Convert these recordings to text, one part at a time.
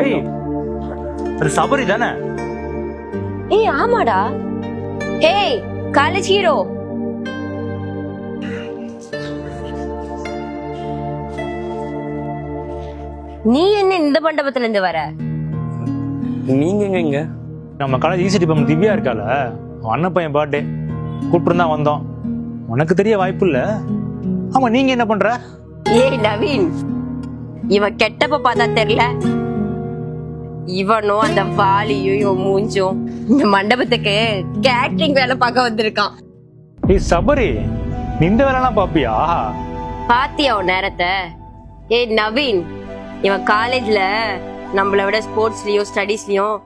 ஏய், அது சபரி தானே? ஏய் ஆமாடா. ஏய் காலேஜ் ஹீரோ. நீ என்ன இந்த மண்டபத்துல இருந்து வர? நீங்க எங்க? நம்ம காலேஜ் ஈசி டிபார்ட்மெண்ட் திவ்யா இருக்கால, அவன் அண்ணன் பையன் பர்த்டே கூப்பிட்டு தான் வந்தோம். உனக்கு தெரிய வாய்ப்பு இல்ல. ஆமா, நீங்க என்ன பண்ற? ஏய் நவீன், இவன் கெட்டப்ப பார்த்தா தெரியல. இவனும் அந்த வாலியும் இவன் மூஞ்சும் இந்த மண்டபத்துக்கு கேட்டரிங் வேலை பார்க்க வந்திருக்கான். ஏய் சபரி, நீ இந்த வேலைலாம் பாப்பியா? பாத்தியா உன் நேரத்தை? ஏய் நவீன், இவன் காலேஜ்ல நம்மள விட ஸ்போர்ட்ஸ்லயும் ஸ்டடீஸ்லயும்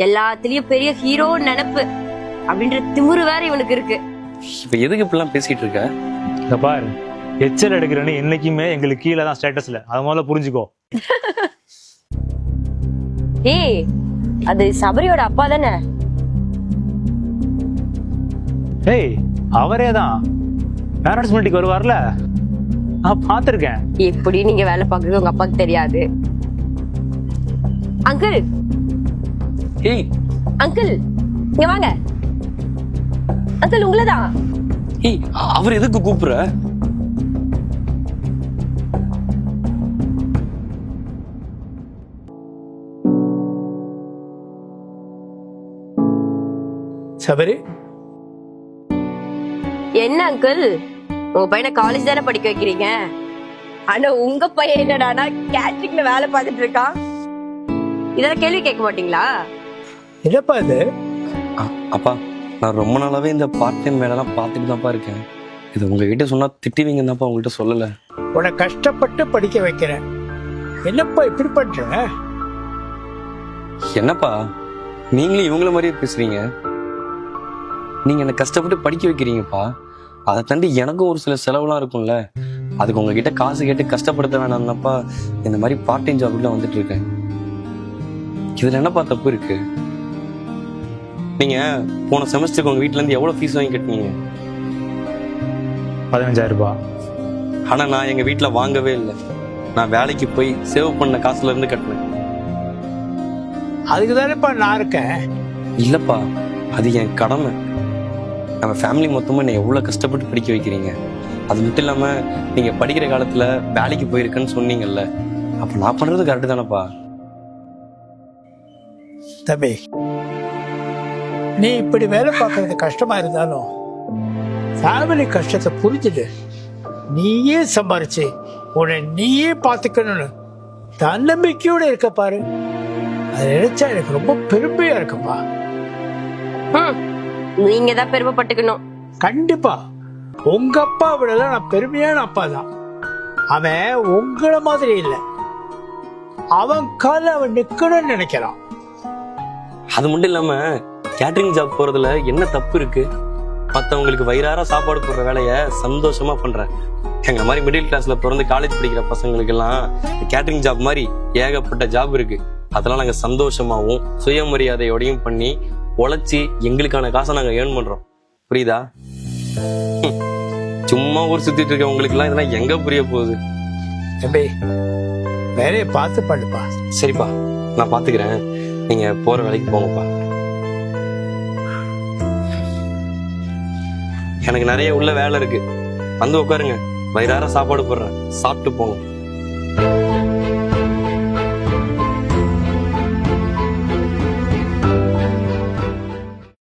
எல்லாத்துலயும் பெரிய ஹீரோ நினைப்பு அப்படின்ற திமிரு வேற இவனுக்கு இருக்கு. இப்ப எதுக்கு இப்படிலாம் பேசிட்டு இருக்க? இந்த பாரு, எச்சல் எடுக்கிறேன்னு என்னைக்குமே எங்களுக்கு கீழே தான் ஸ்டேட்டஸ்ல, அது முதல்ல புரிஞ்சுக்கோ. ஏய், அது சபரியோட அப்பா தானே? ஏய், அவரே தான் பேரண்ட்ஸ் மீட்டிங் வருவார்ல, நான் பார்த்திருக்கேன். எப்படி நீங்க வேலை பார்க்கறது உங்க அப்பாக்கு தெரியாது? அங்கிள், ஏய் அங்கிள் இங்க வாங்க. அங்கிள் உங்களதான். ஏய், அவர் எதுக்கு கூப்பிடுற? சபரி, என்ன அங்கிள், உங்க பையனை காலேஜ் தானே படிக்க வைக்கிறீங்க, ஆனா உங்க பையன் என்னடானா கேட்டரிங்ல வேலை பார்த்துட்டு இருக்கான். இதெல்லாம் கேள்வி கேட்க மாட்டீங்களா? என்னப்பா இது? அப்பா, நான் ரொம்ப நாளாவே இந்த பார்ட் டைம் வேலைலாம் பார்த்துட்டு தான்ப்பா இருக்கேன். இது உங்ககிட்ட சொன்னா திட்டுவீங்கன்னு தான்ப்பா உங்ககிட்ட சொல்லல. உன்னை கஷ்டப்பட்டு படிக்க வைக்கிறேன், என்னப்பா இப்படி பண்ற? என்னப்பா நீங்களும் இவங்கள மாதிரியே பேசுறீங்க? நீங்க என்ன கஷ்டப்பட்டு படிக்க வைக்கிறீங்கப்பா, அதை தாண்டி எனக்கும் ஒரு சில செலவுலாம் இருக்கும்ல, அதுக்கு உங்ககிட்ட காசு கேட்டு கஷ்டப்படுத்த வேணாம்னாப்பா இந்த மாதிரி பார்ட் டைம் ஜாப்ல வந்துட்டு இருக்கேன். இதுல என்னப்பா தப்பு இருக்கு? நீங்க போன செமஸ்டருக்கு உங்க வீட்டுல இருந்து எவ்வளவு ஃபீஸ் வாங்கி கட்டினீங்க? 15,000 ரூபாய். ஆனா நான் எங்க வீட்டுல வாங்கவே இல்லை. நான் வேலைக்கு போய் சேவ் பண்ண காசுல இருந்து கட்டினேன். அதுக்கு தானேப்பா நான் இருக்கேன். இல்லப்பா, அது என் கடமை. நம்ம ஃபேமிலி மொத்தமா என்னை எவ்வளவு கஷ்டப்பட்டு படிக்க வைக்கிறீங்க. அது மட்டும் இல்லாம நீங்க படிக்கிற காலத்துல வேலைக்கு போயிருக்கேன்னு சொன்னீங்கல்ல, அப்ப நான் பண்றது கரெக்ட் தானப்பா? தம்பி, நீ இப்படி வேலை பார்க்கறது கஷ்டமா இருந்தாலும் ஃபேமிலி கஷ்டத்தை புரிஞ்சுடு. நீயே சம்பாரிச்சு உன்னை நீயே பார்த்துக்கணும்னு தன்னம்பிக்கையோட இருக்க பாரு. அதை நினைச்சா எனக்கு ரொம்ப பெருமையா இருக்குப்பா. நீங்க தான் பெருமைப்பட்டுக்கணும். கண்டிப்பா உங்க அப்பா விடலாம் நான் பெருமையான அப்பா தான். அவன் உங்களை மாதிரி இல்லை, அவன் கால அவன் நிக்கணும்னு நினைக்கிறான். அது மட்டும் இல்லாம கேட்டரிங் ஜாப் போறதுல என்ன தப்பு இருக்கு? மத்தவங்களுக்கு வயிறார சாப்பாடு போடுற வேலைய சந்தோஷமா பண்றேன். எங்க மாதிரி மிடில் கிளாஸ்ல பிறந்து காலேஜ் படிக்கிற பசங்களுக்கு எல்லாம் கேட்டரிங் ஜாப் மாதிரி ஏகப்பட்ட ஜாப் இருக்கு. அதெல்லாம் நாங்க சந்தோஷமாவும் சுயமரியாதையோடையும் பண்ணி உழைச்சி எங்களுக்கான காசை நாங்க ஏர்ன் பண்றோம். புரியுதா? சும்மா ஊர் சுத்திட்டு இருக்க உங்களுக்கு எல்லாம் இதெல்லாம் எங்க புரிய போகுது? தம்பி, வேலையை பார்த்து பண்ணுப்பா. சரிப்பா, நான் பாத்துக்கிறேன். நீங்க போற வேலைக்கு போங்கப்பா. எனக்கு நிறைய உள்ள வேலை இருக்கு. வந்து உட்காருங்க, வயிறார சாப்பாடு போடுறேன், சாப்பிட்டு போங்க.